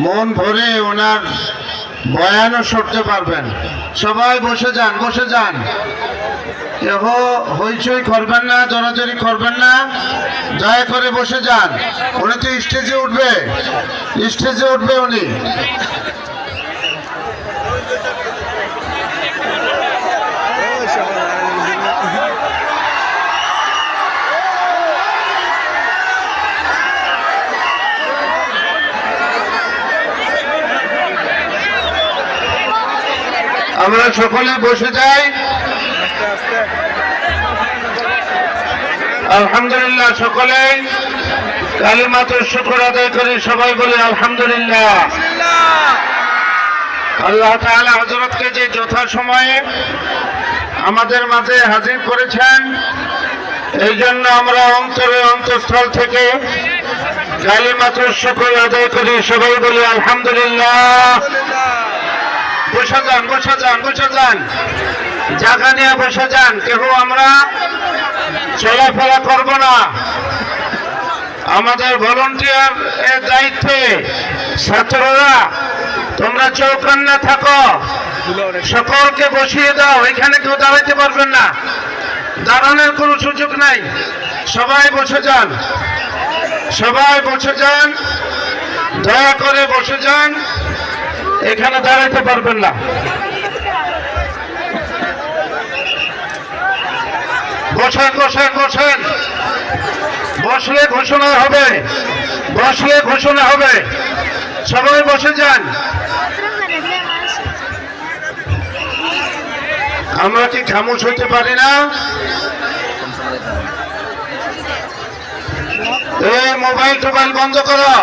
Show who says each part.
Speaker 1: মন ভরে ওনার বয়ানও শুনতে পারবেন। সবাই বসে যান, বসে যান, কেহ হইচই করবেন না, জড়াজড়ি করবেন না, দয়া করে বসে যান। উনি তো স্টেজে উঠবে, স্টেজে উঠবে উনি। আমরা সকলে বসে যাই। আলহামদুলিল্লাহ, সকলে কালিমাতুশ শুকর আদায় করে সবাই বলে আলহামদুলিল্লাহ। আল্লাহ তাআলা হযরতকে যে যথাসময়ে আমাদের মাঝে হাজির করেছেন, এই জন্য আমরা অন্তরে অন্তঃস্থল থেকে কালিমাতুশ শুকর আদায় করে সবাই বলে আলহামদুলিল্লাহ। বসে যান, বসে যান, বসে যান, জায়গা নিয়ে বসে যান। কেউ আমরা চলাফেরা করব না। আমাদের ভলান্টিয়ার এর দায়িত্বে ছাত্ররা তোমরা চৌকান্না থাকো, সকলকে বসিয়ে দাও। এখানে কেউ দাঁড়াইতে পারবেন না, দাঁড়ানোর কোনো সুযোগ নাই। সবাই বসে যান, সবাই বসে যান, দয়া করে বসে যান, এখানে দাঁড়াইতে পারবেন না। বসেন, বসেন, বসেন, বসলে ঘোষণা হবে, বসলে ঘোষণা হবে। সবাই বসে যান। আমরা কি খামোশ হইতে পারি না? এই মোবাইল টোবাইল বন্ধ করো।